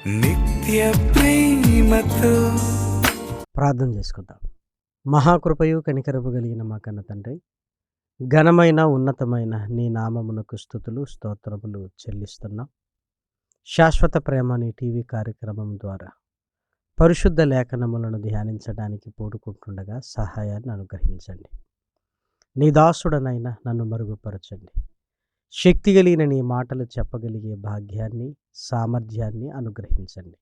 నిత్య ప్రేమతో ప్రార్థన చేసుకుందాం. మహాకృపయు కనికరము కలిగిన మా కన్న తండ్రి, ఘనమైన ఉన్నతమైన నీ నామమునకు స్తుతులు స్తోత్రములు చెల్లిస్తున్నాం. శాశ్వత ప్రేమ నీ టీవీ కార్యక్రమం ద్వారా పరిశుద్ధ లేఖనములను ధ్యానించడానికి పూనుకుంటుండగా సహాయాన్ని అనుగ్రహించండి. నీ దాసుడనైనా నన్ను మరుగుపరచండి. శక్తి కలిగిన నీ మాటలు చెప్పగలిగే భాగ్యాన్ని సామర్థ్యాన్ని అనుగ్రహించండి.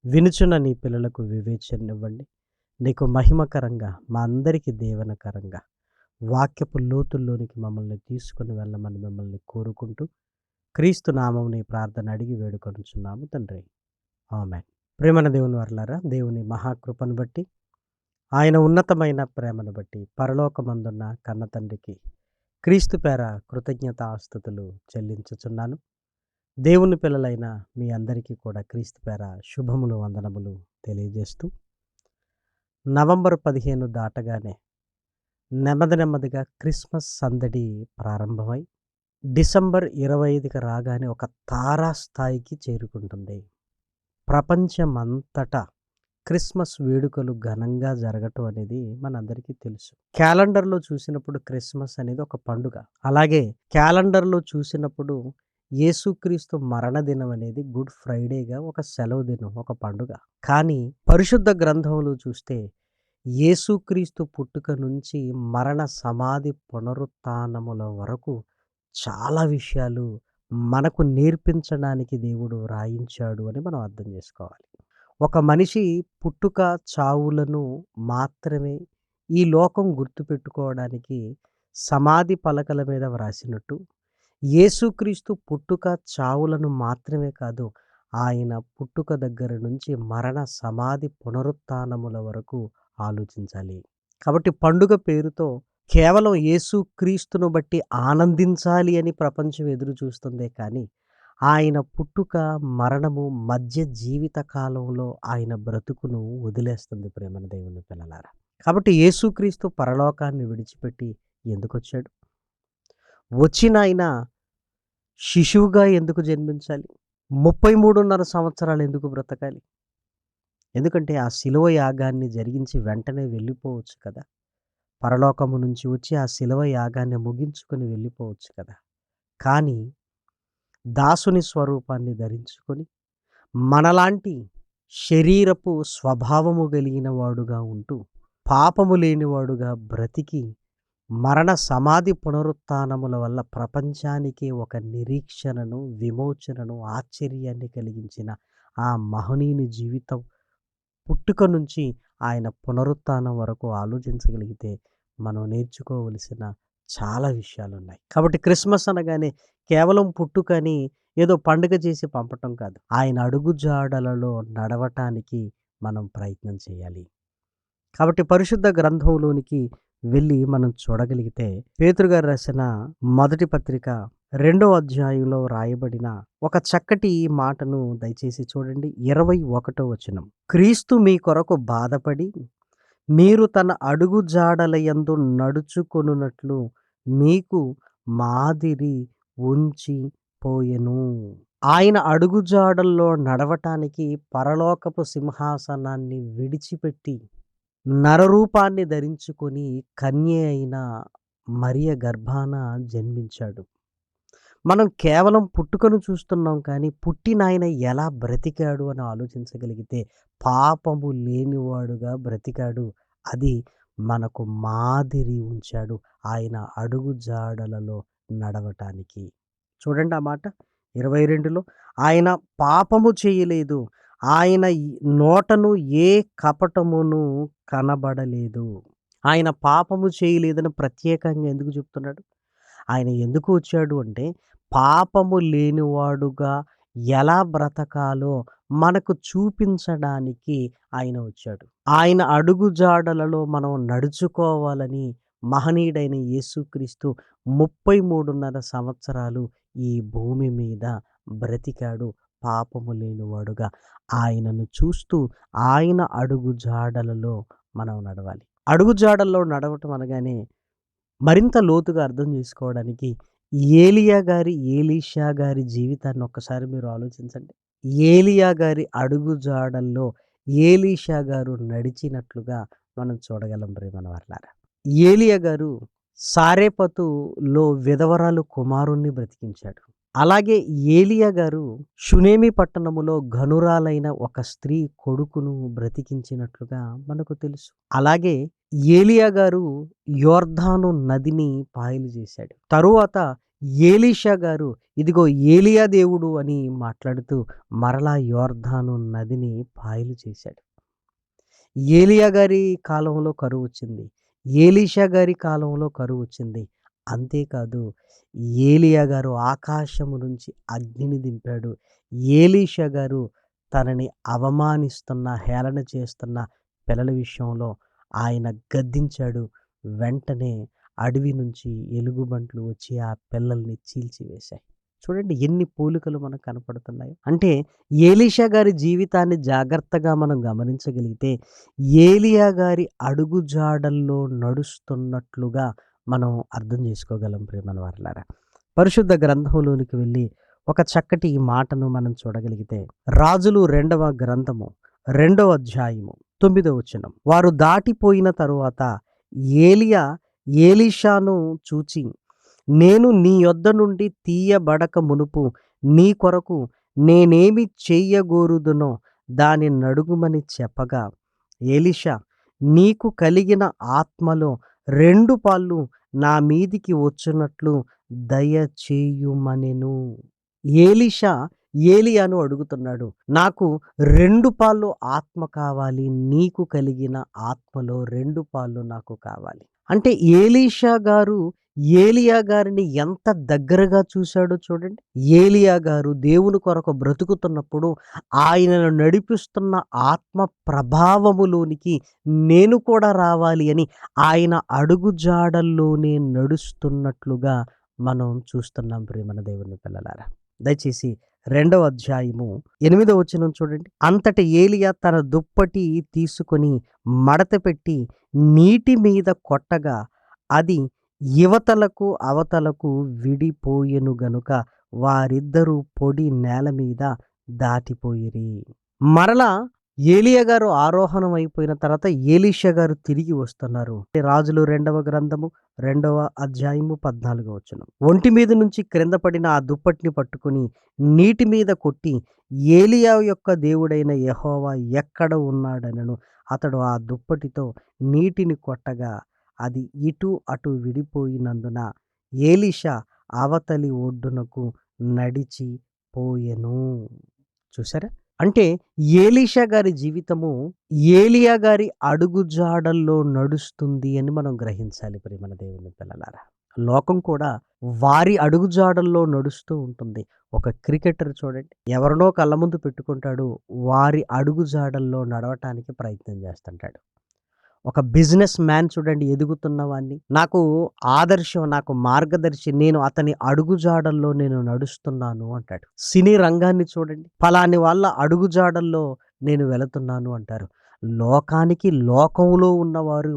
వినుచున్న నీ పిల్లలకు వివేచననివ్వండి. నీకు మహిమకరంగా మా అందరికీ దీవెనకరంగా వాక్యపు లోతుల్లోనికి మమ్మల్ని తీసుకుని వెళ్ళమని మిమ్మల్ని కోరుకుంటూ క్రీస్తు నామం నీ ప్రార్థన అడిగి వేడుకొనుచున్నాము తండ్రి, ఆమేన్. ప్రేమన దేవుని వర్లారా, దేవుని మహాకృపను బట్టి, ఆయన ఉన్నతమైన ప్రేమను బట్టి పరలోకమందున్న కన్న తండ్రికి క్రీస్తు పేర కృతజ్ఞతాస్తుతులు చెల్లించుచున్నాను. దేవుని పిల్లలైన మీ అందరికీ కూడా క్రీస్తు పేర శుభములు వందనములు తెలియజేస్తూ, నవంబర్ 15 దాటగానే నెమ్మదిగా క్రిస్మస్ సందడి ప్రారంభమై డిసెంబర్ 25కి రాగానే ఒక తారాస్థాయికి చేరుకుంటుంది. ప్రపంచమంతటా క్రిస్మస్ వేడుకలు ఘనంగా జరగటం అనేది మనందరికీ తెలుసు. క్యాలెండర్లో చూసినప్పుడు క్రిస్మస్ అనేది ఒక పండుగ. అలాగే క్యాలెండర్లో చూసినప్పుడు యేసుక్రీస్తు మరణ దినం అనేది గుడ్ ఫ్రైడేగా ఒక సెలవు దినం, ఒక పండుగ. కానీ పరిశుద్ధ గ్రంథంలో చూస్తే యేసుక్రీస్తు పుట్టుక నుంచి మరణ సమాధి పునరుత్థానముల వరకు చాలా విషయాలు మనకు నేర్పించడానికి దేవుడు రాయించాడు అని మనం అర్థం చేసుకోవాలి. ఒక మనిషి పుట్టుక చావులను మాత్రమే ఈ లోకం గుర్తుపెట్టుకోవడానికి సమాధి పలకల మీద వ్రాసినట్టు, యేసుక్రీస్తు పుట్టుక చావులను మాత్రమే కాదు, ఆయన పుట్టుక దగ్గర నుంచి మరణ సమాధి పునరుత్థానముల వరకు ఆలోచించాలి. కాబట్టి పండుగ పేరుతో కేవలం యేసుక్రీస్తును బట్టి ఆనందించాలి అని ప్రపంచం ఎదురు చూస్తుందే కానీ ఆయన పుట్టుక మరణము మధ్య జీవిత కాలంలో ఆయన బ్రతుకును వదిలేస్తుంది. ప్రేమన దేవుని పిల్లలారా, కాబట్టి యేసుక్రీస్తు పరలోకాన్ని విడిచిపెట్టి ఎందుకు వచ్చాడు? వచ్చిన ఆయన శిశువుగా ఎందుకు జన్మించాలి? 33.5 సంవత్సరాలు ఎందుకు బ్రతకాలి? ఎందుకంటే ఆ శిలువ యాగాన్ని జరిగించి వెంటనే వెళ్ళిపోవచ్చు కదా. పరలోకము నుంచి వచ్చి ఆ శిలువ యాగాన్ని ముగించుకొని వెళ్ళిపోవచ్చు కదా. కానీ దాసుని స్వరూపాన్ని ధరించుకొని మనలాంటి శరీరపు స్వభావము కలిగిన వాడుగా ఉంటూ పాపము లేనివాడుగా బ్రతికి మరణ సమాధి పునరుత్థానముల వల్ల ప్రపంచానికి ఒక నిరీక్షణను, విమోచనను, ఆశ్చర్యాన్ని కలిగించిన ఆ మహనీయుని జీవితం పుట్టుక నుంచి ఆయన పునరుత్థానం వరకు ఆలోచించగలిగితే మనం నేర్చుకోవలసిన చాలా విషయాలు ఉన్నాయి. కాబట్టి క్రిస్మస్ అనగానే కేవలం పుట్టుకని ఏదో పండుగ చేసి పంపటం కాదు, ఆయన అడుగుజాడలలో నడవటానికి మనం ప్రయత్నం చేయాలి. కాబట్టి పరిశుద్ధ గ్రంథంలోనికి వెళ్ళి మనం చూడగలిగితే పేతురు గారు రాసిన మొదటి పత్రిక 2వ అధ్యాయంలో రాయబడిన ఒక చక్కటి మాటను దయచేసి చూడండి. 21వ వచనం, క్రీస్తు మీ కొరకు బాధపడి మీరు తన అడుగు జాడలయందు నడుచుకొనున్నట్లు మీకు మాదిరి ఉంచి పోయెను. ఆయన అడుగుజాడల్లో నడవటానికి పరలోకపు సింహాసనాన్ని విడిచిపెట్టి నరరూపాన్ని ధరించుకొని కన్య అయిన మరియ గర్భాన జన్మించాడు. మనం కేవలం పుట్టుకను చూస్తున్నాం కానీ పుట్టిన ఆయన ఎలా బ్రతికాడు అని ఆలోచించగలిగితే పాపము లేనివాడుగా బ్రతికాడు. అది మనకు మాదిరి ఉంచాడు ఆయన అడుగు జాడలలో నడవటానికి. చూడండి ఆ మాట 22లో, ఆయన పాపము చేయలేదు, ఆయన నోటను ఏ కపటమును కనబడలేదు. ఆయన పాపము చేయలేదని ప్రత్యేకంగా ఎందుకు చెప్తున్నాడు? ఆయన ఎందుకు వచ్చాడు అంటే పాపము లేనివాడుగా ఎలా బ్రతకాలో మనకు చూపించడానికి ఆయన వచ్చాడు. ఆయన అడుగుజాడలలో మనం నడుచుకోవాలని మహనీయుడైన యేసుక్రీస్తు 33.5 సంవత్సరాలు ఈ భూమి మీద బ్రతికాడు పాపము లేనివాడుగా. ఆయనను చూస్తూ ఆయన అడుగుజాడలలో మనం నడవాలి. అడుగుజాడల్లో నడవటం అనగానే మరింత లోతుగా అర్థం చేసుకోవడానికి ఎలీషా గారి జీవితాన్ని ఒక్కసారి మీరు ఆలోచించండి. ఏలియా గారి అడుగుజాడల్లో ఏలీషా గారు నడిచినట్లుగా మనం చూడగలం ప్రియమైన వారలారా. ఏలియా గారు సారెపతులో విధవరాలు కుమారుణ్ణి బ్రతికించాడు. అలాగే ఏలియా గారు షునేమి పట్టణములో ఘనురాలైన ఒక స్త్రీ కొడుకును బ్రతికించినట్లుగా మనకు తెలుసు. అలాగే ఏలియా గారు యోర్దాను నదిని పాయలు చేశాడు. తరువాత ఏలీషా గారు ఇదిగో ఏలియా దేవుడు అని మాట్లాడుతూ మరలా యోర్దాను నదిని పాయలు చేశాడు. ఏలియా గారి కాలంలో కరువు వచ్చింది. ఏలీషా గారి కాలంలో కరువు వచ్చింది. అంతేకాదు ఏలియా గారు ఆకాశము నుంచి అగ్నిని దింపాడు. ఏలీషా గారు తనని అవమానిస్తున్న, హేళన చేస్తున్న పిల్లల విషయంలో ఆయన గద్దించాడు. వెంటనే అడవి నుంచి ఎలుగుబంట్లు వచ్చి ఆ పిల్లల్ని చీల్చివేశాయి. చూడండి ఎన్ని పోలికలు మనకు కనపడుతున్నాయి. అంటే ఏలీషా గారి జీవితాన్ని జాగ్రత్తగా మనం గమనించగలిగితే ఏలియా గారి అడుగుజాడల్లో నడుస్తున్నట్లుగా మనం అర్థం చేసుకోగలం ప్రియమైన వారలారా. పరిశుద్ధ గ్రంథంలోనికి వెళ్ళి ఒక చక్కటి మాటను మనం చూడగలిగితే రాజులు 2వ గ్రంథము 2వ అధ్యాయము 9వ వచనం. వారు దాటిపోయిన తరువాత ఏలియా ఏలీషాను చూచి, నేను నీ యొద్ద నుండి తీయబడక మునుపు నీ కొరకు నేనేమి చెయ్యగోరుదునో దాని నడుగుమని చెప్పగా, ఏలీషా నీకు కలిగిన ఆత్మలో 2 పాళ్ళు నా మీదికి వచ్చునట్లు దయచేయుమనెను. ఏలీషా ఏలియాను అడుగుతున్నాడు, నాకు 2 పాళ్ళు ఆత్మ కావాలి, నీకు కలిగిన ఆత్మలో 2 పాళ్ళు నాకు కావాలి. అంటే ఏలీషా గారు ఏలియా గారిని ఎంత దగ్గరగా చూశాడో చూడండి. ఏలియా గారు దేవుని కొరకు బ్రతుకుతున్నప్పుడు ఆయనను నడిపిస్తున్న ఆత్మ ప్రభావములోనికి నేను కూడా రావాలి అని ఆయన అడుగుజాడల్లోనే నడుస్తున్నట్లుగా మనం చూస్తున్నాం ప్రియమైన దేవుని పిల్లలారా. దయచేసి 2వ అధ్యాయము 8వ వచనం చూడండి. అంతటి ఏలియా తన దుప్పటి తీసుకొని మడత పెట్టి నీటి మీద కొట్టగా అది యువతలకు అవతలకు విడిపోయెను గనుక వారిద్దరూ పొడి నేల మీద దాటిపోయిరి. మరలా ఏలియా గారు ఆరోహణం అయిపోయిన తర్వాత ఏలీషా గారు తిరిగి వస్తున్నారు. రాజులు 2వ గ్రంథము 2వ అధ్యాయము 14వ వచనం. ఒంటి మీద నుంచి క్రింద పడిన ఆ దుప్పటిని పట్టుకుని నీటి మీద కొట్టి ఏలియా యొక్క దేవుడైన యెహోవా ఎక్కడ ఉన్నాడనను. అతడు ఆ దుప్పటితో నీటిని కొట్టగా అది ఇటు అటు విడిపోయినందున ఏలీషా అవతలి ఒడ్డునకు నడిచి పోయెను. చూసారా? అంటే ఏలీషా గారి జీవితము ఏలియా గారి అడుగుజాడల్లో నడుస్తుంది అని మనం గ్రహించాలి ప్రియమైన దేవుని పిల్లలారా. లోకం కూడా వారి అడుగుజాడల్లో నడుస్తూ ఉంటుంది. ఒక క్రికెటర్ చూడండి, ఎవరినో కళ్ళ ముందు పెట్టుకుంటాడు, వారి అడుగుజాడల్లో నడవటానికి ప్రయత్నం చేస్తుంటాడు. ఒక బిజినెస్ మ్యాన్ చూడండి, ఎదుగుతున్న వాడిని, నాకు ఆదర్శం, నాకు మార్గదర్శి, నేను అతని అడుగుజాడల్లో నేను నడుస్తున్నాను అంటాడు. సినీ రంగాన్ని చూడండి, ఫలాని వాళ్ళ అడుగుజాడల్లో నేను వెళుతున్నాను అంటారు. లోకానికి లోకంలో ఉన్నవారు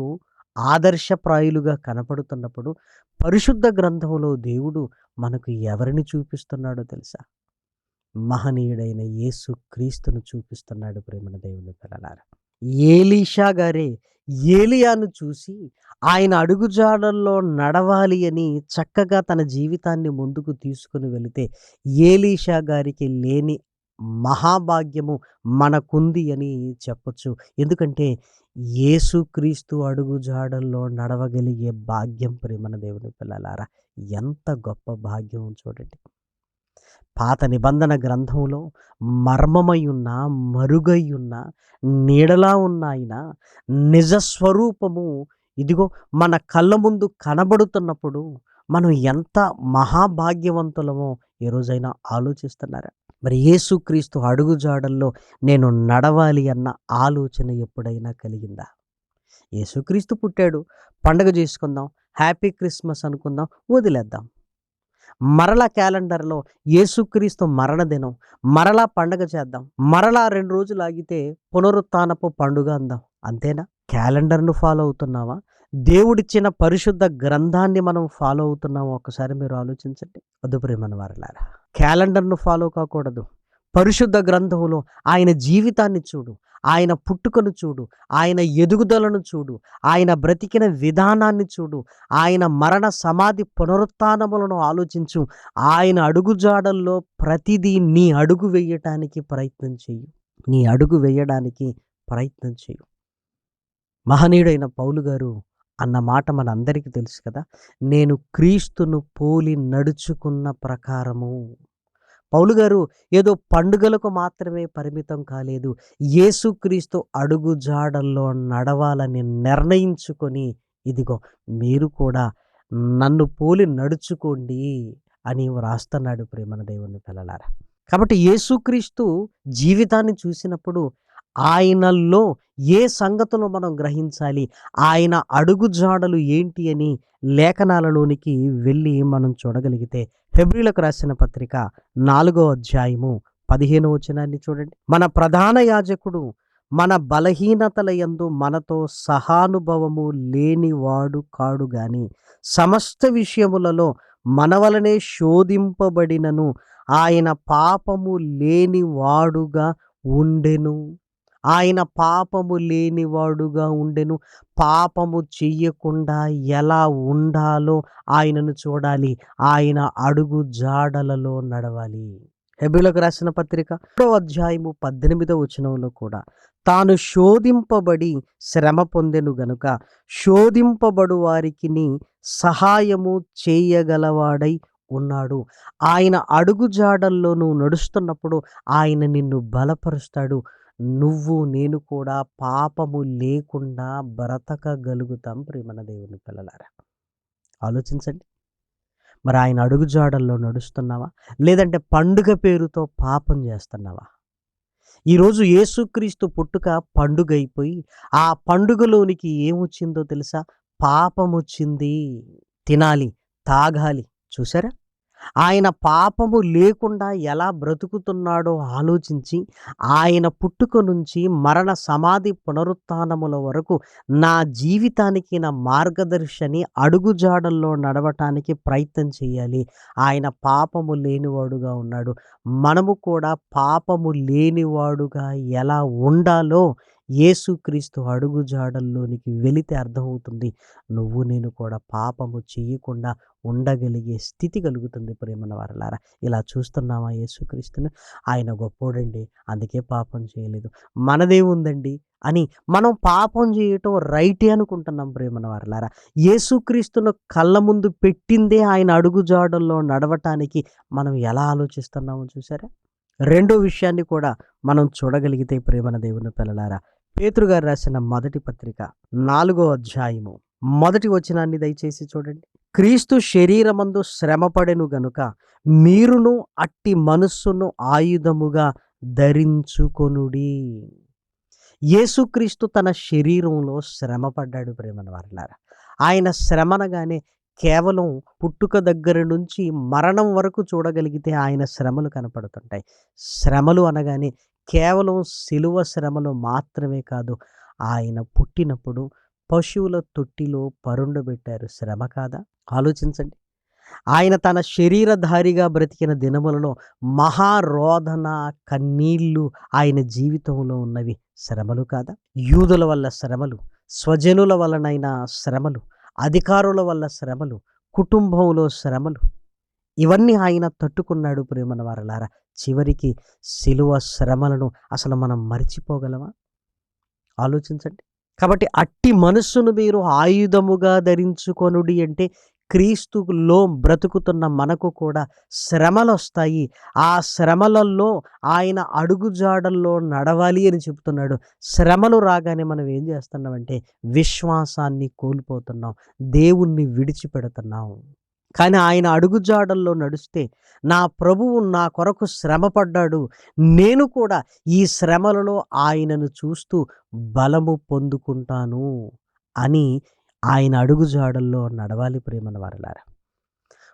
ఆదర్శప్రాయులుగా కనపడుతున్నప్పుడు పరిశుద్ధ గ్రంథంలో దేవుడు మనకు ఎవరిని చూపిస్తున్నాడో తెలుసా? మహనీయుడైన యేసు క్రీస్తును చూపిస్తున్నాడు ప్రేమన దేవుని పిల్లలారా. ఏలీషా గారే ఏలియాను చూసి ఆయన అడుగుజాడల్లో నడవాలి అని చక్కగా తన జీవితాన్ని ముందుకు తీసుకుని వెళితే ఏలీషా గారికి లేని మహాభాగ్యము మనకుంది అని చెప్పొచ్చు. ఎందుకంటే యేసుక్రీస్తు అడుగుజాడల్లో నడవగలిగే భాగ్యం ప్రేమన దేవుని పిల్లలారా, ఎంత గొప్ప భాగ్యం చూడండి. పాత నిబంధన గ్రంథంలో మర్మమై ఉన్న, మరుగై ఉన్న, నీడలా ఉన్న ఆయన నిజస్వరూపము ఇదిగో మన కళ్ళ ముందు కనబడుతున్నప్పుడు మనం ఎంత మహాభాగ్యవంతులమో ఏ రోజైనా ఆలోచిస్తున్నారా? మరి యేసుక్రీస్తు అడుగుజాడల్లో నేను నడవాలి అన్న ఆలోచన ఎప్పుడైనా కలిగిందా? యేసుక్రీస్తు పుట్టాడు, పండగ చేసుకుందాం, హ్యాపీ క్రిస్మస్ అనుకుందాం, వదిలేద్దాం. మరలా క్యాలెండర్లో యేసుక్రీస్తు మరణదినం, మరలా పండగ చేద్దాం, మరలా 2 రోజులు ఆగితే పునరుత్థానపు పండుగ అందాం. అంతేనా? క్యాలెండర్ను ఫాలో అవుతున్నావా? దేవుడిచ్చిన పరిశుద్ధ గ్రంథాన్ని మనం ఫాలో అవుతున్నామా? ఒకసారి మీరు ఆలోచించండి. వద్దు ప్రియమైన వారలారా, క్యాలెండర్ను ఫాలో కాకూడదు, పరిశుద్ధ గ్రంథంలో ఆయన జీవితాన్ని చూడు, ఆయన పుట్టుకను చూడు, ఆయన ఎదుగుదలను చూడు, ఆయన బ్రతికిన విధానాన్ని చూడు, ఆయన మరణ సమాధి పునరుత్థానములను ఆలోచించు. ఆయన అడుగుజాడల్లో ప్రతిదీ నీ అడుగు వేయటానికి ప్రయత్నం చెయ్యి. నీ అడుగు వేయడానికి ప్రయత్నం చెయ్యి. మహనీయుడైన పౌలు గారు అన్న మాట మనందరికీ తెలుసు కదా, నేను క్రీస్తును పోలి నడుచుకున్న ప్రకారము. పౌలు గారు ఏదో పండుగలకు మాత్రమే పరిమితం కాలేదు, యేసుక్రీస్తు అడుగు జాడల్లో నడవాలని నిర్ణయించుకొని, ఇదిగో మీరు కూడా నన్ను పోలి నడుచుకోండి అని వ్రాస్తున్నాడు ప్రేమన దేవుని పిల్లలారా. కాబట్టి యేసుక్రీస్తు జీవితాన్ని చూసినప్పుడు ఆయనలో ఏ సంగతులు మనం గ్రహించాలి, ఆయన అడుగు జాడలు ఏంటి అని లేఖనాలలోనికి వెళ్ళి మనం చూడగలిగితే, హెబ్రీలకు రాసిన పత్రిక 4వ అధ్యాయము 15వ వచనాన్ని చూడండి. మన ప్రధాన యాజకుడు మన బలహీనతల యందు మనతో సహానుభవము లేనివాడు కాడు గాని సమస్త విషయములలో మన వలనే శోధింపబడినను ఆయన పాపము లేనివాడుగా ఉండెను. ఆయన పాపము లేనివాడుగా ఉండెను. పాపము చెయ్యకుండా ఎలా ఉండాలో ఆయనను చూడాలి, ఆయన అడుగు జాడలలో నడవాలి. హెబ్రీయులకు రాసిన పత్రిక 3వ అధ్యాయము 18వ వచనంలో కూడా తాను శోధింపబడి శ్రమ పొందెను గనుక శోధింపబడు వారికి సహాయము చేయగలవాడై ఉన్నాడు. ఆయన అడుగు జాడల్లో నువ్వు నడుస్తున్నప్పుడు ఆయన నిన్ను బలపరుస్తాడు. నువ్వు నేను కూడా పాపము లేకుండా బ్రతకగలుగుతాం ప్రియమైన దేవుని పిల్లలారా. ఆలోచించండి. మరి ఆయన అడుగు జాడల్లో నడుస్తున్నావా, లేదంటే పండుగ పేరుతో పాపం చేస్తున్నావా? ఈరోజు యేసుక్రీస్తు పుట్టుక పండుగ అయిపోయి ఆ పండుగలోనికి ఏమొచ్చిందో తెలుసా? పాపం వచ్చింది. తినాలి, తాగాలి. చూసారా? ఆయన పాపము లేకుండా ఎలా బ్రతుకుతున్నాడో ఆలోచించి, ఆయన పుట్టుక నుంచి మరణ సమాధి పునరుత్థానముల వరకు నా జీవితానికి నా మార్గదర్శిని అడుగుజాడల్లో నడవటానికి ప్రయత్నం చేయాలి. ఆయన పాపము లేనివాడుగా ఉన్నాడు. మనము కూడా పాపము లేనివాడుగా ఎలా ఉండాలో యేసుక్రీస్తు అడుగుజాడల్లోనికి వెళితే అర్థమవుతుంది. నువ్వు నేను కూడా పాపము చేయకుండా ఉండగలిగే స్థితి కలుగుతుంది ప్రేమన వారలారా. ఇలా చూస్తున్నామా యేసుక్రీస్తును? ఆయన గొప్పోడండి, అందుకే పాపం చేయలేదు, మనదే ఉందండి అని మనం పాపం చేయటం రైటే అనుకుంటున్నాం ప్రేమన వారలారా. యేసుక్రీస్తును కళ్ళ ముందు పెట్టిందే ఆయన అడుగుజాడల్లో నడవటానికి మనం ఎలా ఆలోచిస్తున్నామో చూసారా? రెండో విషయాన్ని కూడా మనం చూడగలిగితే ప్రేమన దేవుని పిల్లలారా, పేతురు గారు రాసిన మొదటి పత్రిక 4వ అధ్యాయము 1వ వచనాన్ని దయచేసి చూడండి. క్రీస్తు శరీరమందు శ్రమపడెను గనుక మీరును అట్టి మనస్సును ఆయుధముగా ధరించుకొనుడి. యేసుక్రీస్తు తన శరీరంలో శ్రమపడ్డాడు ప్రేమన వారలారా. ఆయన శ్రమనగానే కేవలం పుట్టుక దగ్గర నుంచి మరణం వరకు చూడగలిగితే ఆయన శ్రమలు కనపడుతుంటాయి. శ్రమలు అనగానే కేవలం శిలువ శ్రమలు మాత్రమే కాదు, ఆయన పుట్టినప్పుడు పశువుల తొట్టిలో పరుండబెట్టారు. శ్రమ కాదా? ఆలోచించండి. ఆయన తన శరీరధారిగా బ్రతికిన దినములలో మహారోదన, కన్నీళ్లు ఆయన జీవితంలో ఉన్నవి. శ్రమలు కాదా? యూదుల వల్ల శ్రమలు, స్వజనుల వలనైన శ్రమలు, అధికారుల వల్ల శ్రమలు, కుటుంబంలో శ్రమలు, ఇవన్నీ ఆయన తట్టుకున్నాడు ప్రేమన వారలారా. చివరికి శిలువ శ్రమలను అసలు మనం మర్చిపోగలమా? ఆలోచించండి. కాబట్టి అట్టి మనస్సును మీరు ఆయుధముగా ధరించుకొనుడి అంటే క్రీస్తులో బ్రతుకుతున్న మనకు కూడా శ్రమలు వస్తాయి. ఆ శ్రమలలో ఆయన అడుగుజాడల్లో నడవాలి అని చెప్తున్నాడు. శ్రమలు రాగానే మనం ఏం చేస్తున్నామంటే విశ్వాసాన్ని కోల్పోతున్నాం, దేవుణ్ణి విడిచిపెడుతున్నాం. కానీ ఆయన అడుగుజాడల్లో నడిస్తే నా ప్రభువు నా కొరకు శ్రమపడ్డాడు, నేను కూడా ఈ శ్రమలలో ఆయనను చూస్తూ బలము పొందుకుంటాను అని ఆయన అడుగుజాడల్లో నడవాలి ప్రేమన వారలారా.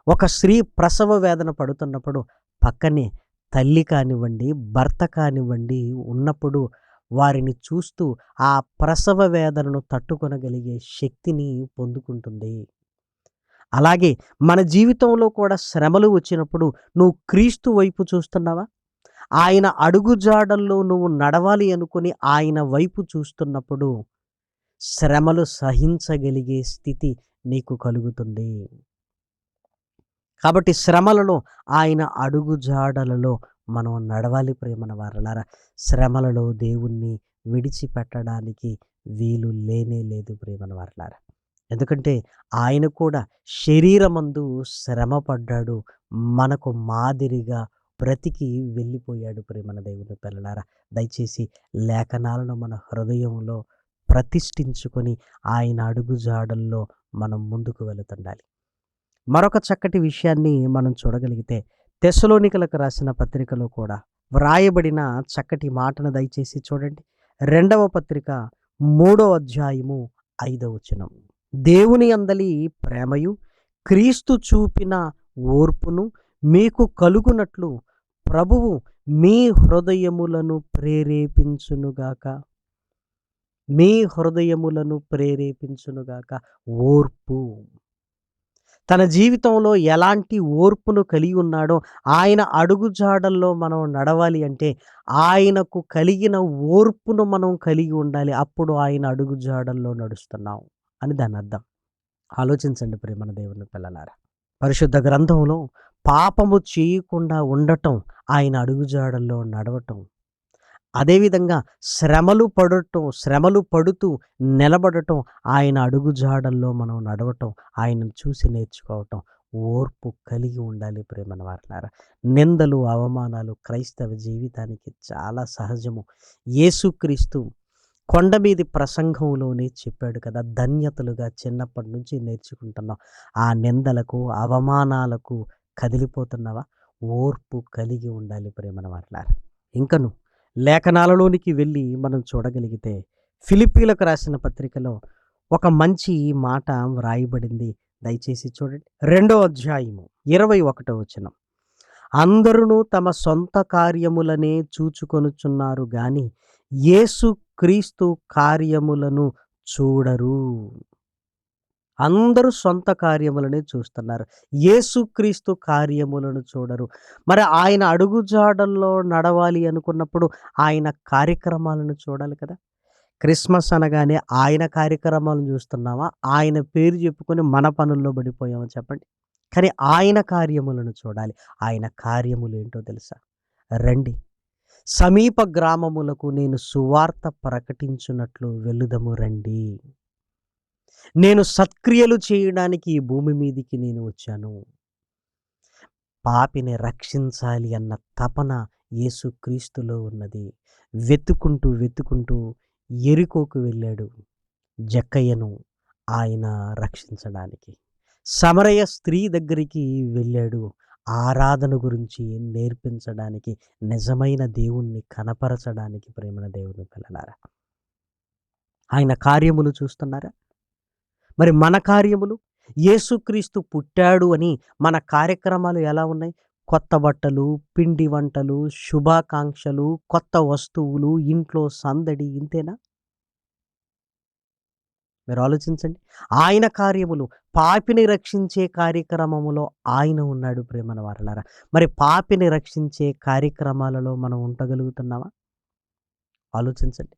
ఒక స్త్రీ ప్రసవ వేదన పడుతున్నప్పుడు పక్కనే తల్లి కానివ్వండి, భర్త కానివ్వండి ఉన్నప్పుడు వారిని చూస్తూ ఆ ప్రసవ వేదనను తట్టుకొనగలిగే శక్తిని పొందుకుంటుంది. అలాగే మన జీవితంలో కూడా శ్రమలు వచ్చినప్పుడు నువ్వు క్రీస్తు వైపు చూస్తున్నావా? ఆయన అడుగుజాడల్లో నువ్వు నడవాలి అనుకుని ఆయన వైపు చూస్తున్నప్పుడు శ్రమలు సహించగలిగే స్థితి నీకు కలుగుతుంది. కాబట్టి శ్రమలలో ఆయన అడుగుజాడలలో మనం నడవాలి ప్రియమైన వారలారా. శ్రమలలో దేవుణ్ణి విడిచిపెట్టడానికి వీలు లేనే లేదు ప్రియమైన వారలారా. ఎందుకంటే ఆయన కూడా శరీరమందు శ్రమ పడ్డాడు, మనకు మాదిరిగా బ్రతికి వెళ్ళిపోయాడు ప్రియమైన దేవుని పిల్లలారా. దయచేసి లేఖనాలను మన హృదయంలో ప్రతిష్ఠించుకొని ఆయన అడుగుజాడల్లో మనం ముందుకు వెళుతుండాలి. మరొక చక్కటి విషయాన్ని మనం చూడగలిగితే తెస్సలోనికలకు రాసిన పత్రికలో కూడా వ్రాయబడిన చక్కటి మాటను దయచేసి చూడండి. 2వ పత్రిక 3వ అధ్యాయము 5వ వచనం. దేవుని అందలి ప్రేమయు క్రీస్తు చూపిన ఓర్పును మీకు కలుగునట్లు ప్రభువు మీ హృదయములను ప్రేరేపించునుగాక. మీ హృదయములను ప్రేరేపించునుగాక. ఓర్పు. తన జీవితంలో ఎలాంటి ఓర్పును కలిగి ఉన్నాడో, ఆయన అడుగుజాడల్లో మనం నడవాలి అంటే ఆయనకు కలిగిన ఓర్పును మనం కలిగి ఉండాలి. అప్పుడు ఆయన అడుగుజాడల్లో నడుస్తున్నాం అని దాని అర్థం. ఆలోచించండి ప్రియమైన దేవుని పిల్లలారా. పరిశుద్ధ గ్రంథంలో పాపము చేయకుండా ఉండటం ఆయన అడుగుజాడల్లో నడవటం, అదేవిధంగా శ్రమలు పడుతూ నిలబడటం ఆయన అడుగుజాడల్లో మనం నడవటం, ఆయనను చూసి నేర్చుకోవటం, ఓర్పు కలిగి ఉండాలి ప్రియమైన వారలారా. నిందలు అవమానాలు క్రైస్తవ జీవితానికి చాలా సహజము. యేసుక్రీస్తు కొండ మీది ప్రసంగంలోనే చెప్పాడు కదా, ధన్యతలుగా చిన్నప్పటి నుంచి నేర్చుకుంటున్నాం. ఆ నిందలకు అవమానాలకు కదిలిపోతున్నావా? ఓర్పు కలిగి ఉండాలి ప్రియమైన వారలారా. ఇంకను లేఖనాలలోనికి వెళ్ళి మనం చూడగలిగితే ఫిలిప్పీలకు రాసిన పత్రికలో ఒక మంచి మాట వ్రాయబడింది. దయచేసి చూడండి. 2వ అధ్యాయము 21వ వచనం. అందరూ తమ సొంత కార్యములనే చూచుకొనుచున్నారు గాని యేసు క్రీస్తు కార్యములను చూడరు. అందరూ సొంత కార్యములనే చూస్తున్నారు, యేసుక్రీస్తు కార్యములను చూడరు. మరి ఆయన అడుగుజాడల్లో నడవాలి అనుకున్నప్పుడు ఆయన కార్యక్రమాలను చూడాలి కదా. క్రిస్మస్ అనగానే ఆయన కార్యక్రమాలను చూస్తున్నామా, ఆయన పేరు చెప్పుకొని మన పనుల్లో పడిపోయామా చెప్పండి. కానీ ఆయన కార్యములను చూడాలి. ఆయన కార్యములు ఏంటో తెలుసా? రండి, సమీప గ్రామములకు నేను సువార్త ప్రకటించున్నట్లు వెలుదము రండి. నేను సత్క్రియలు చేయడానికి ఈ భూమి మీదికి నేను వచ్చాను. పాపిని రక్షించాలి అన్న తపన యేసుక్రీస్తులో ఉన్నది. వెతుకుంటూ యెరికోకు వెళ్ళాడు జక్కయ్యను ఆయన రక్షించడానికి. సమరయ స్త్రీ దగ్గరికి వెళ్ళాడు ఆరాధన గురించి నేర్పించడానికి, నిజమైన దేవుణ్ణి కనపరచడానికి. ప్రేమన దేవుని పిల్లలారా, ఆయన కార్యములు చూస్తున్నారా? మరి మన కార్యములు, యేసుక్రీస్తు పుట్టాడు అని మన కార్యక్రమాలు ఎలా ఉన్నాయి? కొత్త బట్టలు, పిండి వంటలు, శుభాకాంక్షలు, కొత్త వస్తువులు, ఇంట్లో సందడి, ఇంతేనా? మీరు ఆలోచించండి. ఆయన కార్యములు, పాపిని రక్షించే కార్యక్రమములో ఆయన ఉన్నాడు ప్రేమన వారలారా. మరి పాపిని రక్షించే కార్యక్రమాలలో మనం ఉండగలుగుతున్నామా? ఆలోచించండి.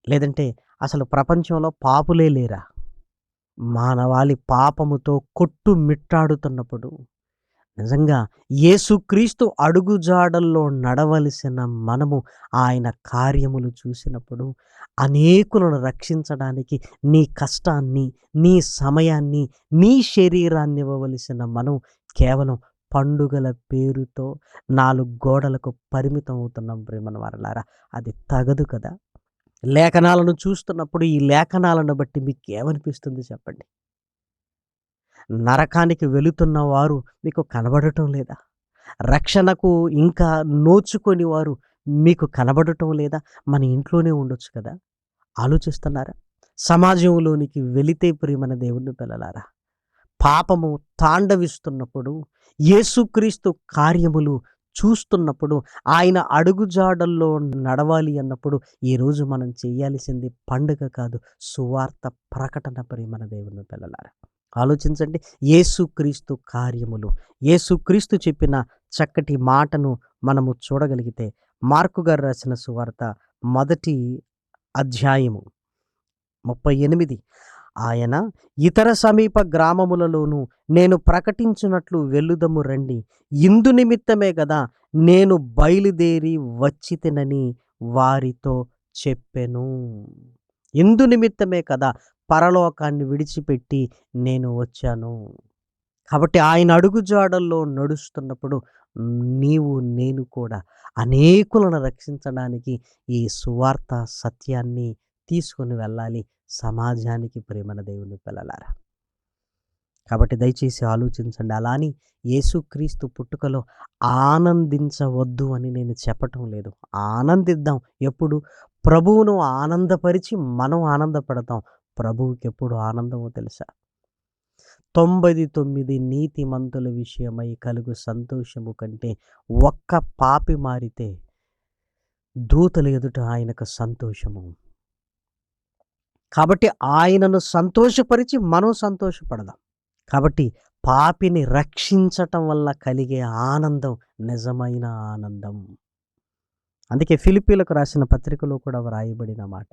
లేదంటే అసలు ప్రపంచంలో పాపులే లేరా? మానవాళి పాపముతో కొట్టుమిట్టాడుతున్నప్పుడు నిజంగా యేసుక్రీస్తు అడుగుజాడల్లో నడవలసిన మనము ఆయన కార్యములు చూసినప్పుడు అనేకులను రక్షించడానికి నీ కష్టాన్ని, నీ సమయాన్ని, నీ శరీరాన్ని ఇవ్వవలసిన మనం కేవలం పండుగల పేరుతో 4 గోడలకు పరిమితం అవుతున్నాం ప్రేమన వారలారా. అది తగదు కదా. లేఖనాలను చూస్తున్నప్పుడు ఈ లేఖనాలను బట్టి మీకు ఏమనిపిస్తుంది చెప్పండి? నరకానికి వెళుతున్న వారు మీకు కనబడటం లేదా? రక్షణకు ఇంకా నోచుకొని వారు మీకు కనబడటం లేదా? మన ఇంట్లోనే ఉండొచ్చు కదా. ఆలోచిస్తున్నారా? సమాజంలోనికి వెళితే ప్రియమైన దేవుని పిల్లలారా, పాపము తాండవిస్తున్నప్పుడు, యేసుక్రీస్తు కార్యములు చూస్తున్నప్పుడు, ఆయన అడుగుజాడల్లో నడవాలి అన్నప్పుడు ఈరోజు మనం చేయాల్సింది పండుగ కాదు, సువార్త ప్రకటన. ప్రియమైన దేవుని పిల్లలారా, ఆలోచించండి. యేసుక్రీస్తు కార్యములు, యేసుక్రీస్తు చెప్పిన చక్కటి మాటను మనము చూడగలిగితే మార్కు గారు రాసిన సువార్త 1 అధ్యాయము 38. ఆయన ఇతర సమీప గ్రామములలోనూ నేను ప్రకటించినట్లు వెళ్ళుదము రండి, ఇందు నిమిత్తమే కదా నేను బయలుదేరి వచ్చితినని వారితో చెప్పెను. ఇందు నిమిత్తమే కదా పరలోకాన్ని విడిచిపెట్టి నేను వచ్చాను. కాబట్టి ఆయన అడుగుజాడల్లో నడుస్తున్నప్పుడు నీవు నేను కూడా అనేకులను రక్షించడానికి ఈ సువార్త సత్యాన్ని తీసుకొని వెళ్ళాలి సమాజానికి, ప్రేమన దేవుని పిల్లలారా. కాబట్టి దయచేసి ఆలోచించండి. అలాని యేసుక్రీస్తు పుట్టుకలో ఆనందించవద్దు అని నేను చెప్పటం లేదు. ఆనందిద్దాం. ఎప్పుడు? ప్రభువును ఆనందపరిచి మనం ఆనందపడతాం. ప్రభువుకి ఎప్పుడు ఆనందమో తెలుసా? 99 నీతిమంతుల విషయమై కలుగు సంతోషము కంటే ఒక్క పాపి మారితే దూతల ఎదుట ఆయనకు సంతోషము. కాబట్టి ఆయనను సంతోషపరిచి మనం సంతోషపడదాం. కాబట్టి పాపిని రక్షించటం వల్ల కలిగే ఆనందం నిజమైన ఆనందం. అందుకే ఫిలిప్పీలకు రాసిన పత్రికలో కూడా వ్రాయబడిన మాట,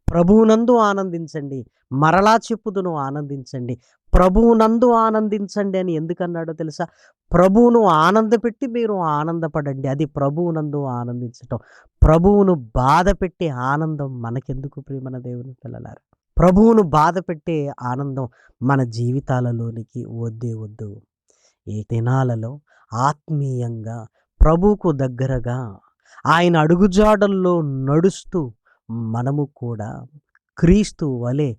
ప్రభువునందు ఆనందించండి, మరలా చెప్పుదును ఆనందించండి. ప్రభువునందు ఆనందించండి అని ఎందుకన్నాడో తెలుసా? ప్రభువును ఆనందపెట్టి మీరు ఆనందపడండి. అది ప్రభువునందు ఆనందించటం. ప్రభువును బాధ పెట్టే ఆనందం మనకెందుకు ప్రియమైన దేవుని పిల్లలారా? ప్రభువును బాధ పెట్టే ఆనందం మన జీవితాలలోనికి వద్దే వద్దు. ఈ దినాలలో ఆత్మీయంగా ప్రభువుకు దగ్గరగా ఆయన అడుగుజాడల్లో నడుస్తూ మనము కూడా క్రీస్తు వలె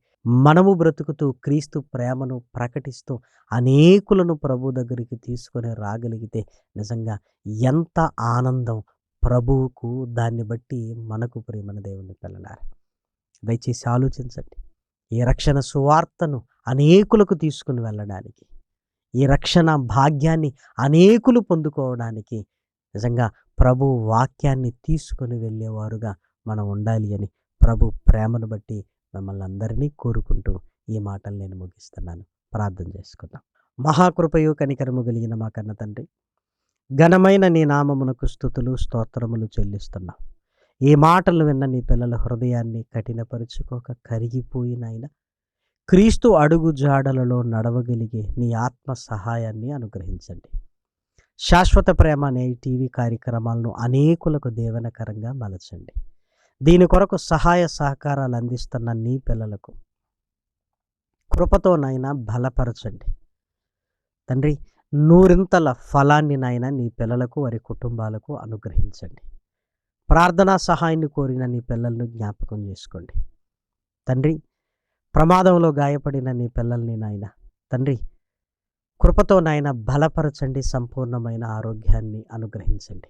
మనము బ్రతుకుతూ క్రీస్తు ప్రేమను ప్రకటిస్తూ అనేకులను ప్రభు దగ్గరికి తీసుకొని రాగలిగితే నిజంగా ఎంత ఆనందం ప్రభువుకు, దాన్ని బట్టి మనకు ప్రియమైన దేవుని పిల్లలారా. దయచేసి ఆలోచించండి. ఈ రక్షణ సువార్తను అనేకులకు తీసుకుని వెళ్ళడానికి, ఈ రక్షణ భాగ్యాన్ని అనేకులు పొందుకోవడానికి నిజంగా ప్రభు వాక్యాన్ని తీసుకొని వెళ్ళేవారుగా మనం ఉండాలి అని ప్రభు ప్రేమను బట్టి మిమ్మల్ని అందరినీ కోరుకుంటూ ఈ మాటలు నేను ముగిస్తున్నాను. ప్రార్థన చేసుకుందాం. మహాకృపయు కనికరము కలిగిన మా కన్న తండ్రి, ఘనమైన నీ నామమునకు స్తుతులు స్తోత్రములు చెల్లిస్తున్నాం. ఈ మాటలు విన్న నీ పిల్లల హృదయాన్ని కఠినపరుచుకోక కరిగిపోయినైనా క్రీస్తు అడుగు జాడలలో నడవగలిగే నీ ఆత్మ సహాయాన్ని అనుగ్రహించండి. శాశ్వత ప్రేమ అనే టీవీ కార్యక్రమాలను అనేకులకు దీవెనకరంగా మలచండి. దీని కొరకు సహాయ సహకారాలు అందిస్తున్న నీ పిల్లలకు కృపతోనైనా బలపరచండి తండ్రి. నూరింతల ఫలాన్ని నాయన నీ పిల్లలకు వారి కుటుంబాలకు అనుగ్రహించండి. ప్రార్థనా సహాయాన్ని కోరిన నీ పిల్లలను జ్ఞాపకం చేసుకోండి తండ్రి. ప్రమాదంలో గాయపడిన నీ పిల్లల్ని నాయన తండ్రి కృపతో నాయన బలపరచండి. సంపూర్ణమైన ఆరోగ్యాన్ని అనుగ్రహించండి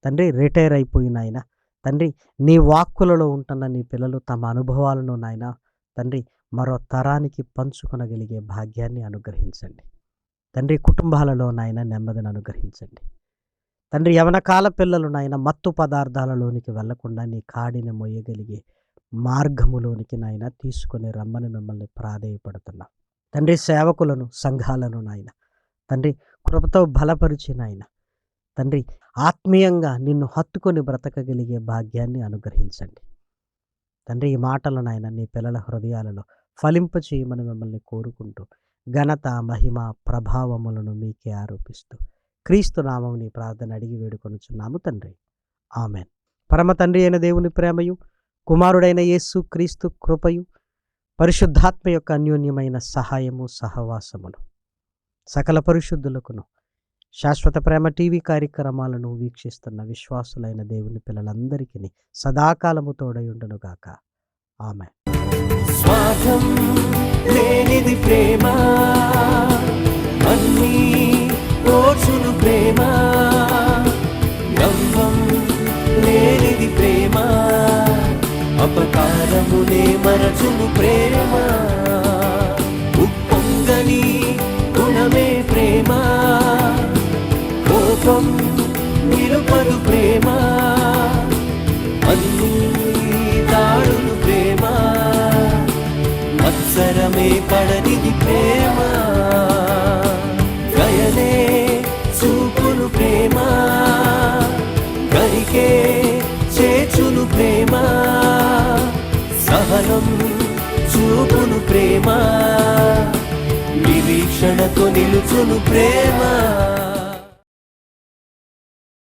తండ్రి. రిటైర్ అయిపోయిన ఆయన తండ్రి నీ వాక్కులలో ఉంటున్న నీ పిల్లలు తమ అనుభవాలను నాయన తండ్రి మరో తరానికి పంచుకొనగలిగే భాగ్యాన్ని అనుగ్రహించండి తండ్రి. కుటుంబాలలో నాయన నెమ్మదిని అనుగ్రహించండి తండ్రి. యవనకాల పిల్లలు నాయన మత్తు పదార్థాలలోనికి వెళ్లకుండా నీ కాడిని మొయ్యగలిగే మార్గములోనికి నాయన తీసుకొని రమ్మని మిమ్మల్ని ప్రాధేయపడుతున్నాం తండ్రి. సేవకులను, సంఘాలను నాయన తండ్రి కృపతో బలపరిచి నాయన తండ్రి ఆత్మీయంగా నిన్ను హత్తుకొని బ్రతకగలిగే భాగ్యాన్ని అనుగ్రహించండి తండ్రి. ఈ మాటలు నాయన నీ పిల్లల హృదయాలలో ఫలింప చేయమని మిమ్మల్ని కోరుకుంటూ ఘనత, మహిమ, ప్రభావములను మీకే ఆరోపిస్తూ క్రీస్తు నామం నీ ప్రార్థన అడిగి వేడుకొనుచున్నాము తండ్రి. ఆమెన్. పరమ తండ్రి అయిన దేవుని ప్రేమయు, కుమారుడైన యేసు క్రీస్తు కృపయు, పరిశుద్ధాత్మ యొక్క అన్యోన్యమైన సహాయము సహవాసమును సకల పరిశుద్ధులకును శాశ్వత ప్రేమ టీవీ కార్యక్రమాలను వీక్షిస్తున్న విశ్వాసులైన దేవుని పిల్లలందరికీ సదాకాలము తోడయుండునుగాక. ఆమెన్. స్వార్థం లేనిది ప్రేమ, అన్నీ ఓర్చును ప్రేమ, గంభం లేనిది ప్రేమ, అపకారమునే మరచును ప్రేమ, ఉప్పొంగని గుణమే ప్రేమ, కోపం నిలుపదు ప్రేమ, అన్నీ దాడులు ప్రేమ, మత్సరమే పడనిది ప్రేమ, దయనే చూపును ప్రేమ. ప్రేమ నిరీక్షణతో నిలుచును ప్రేమ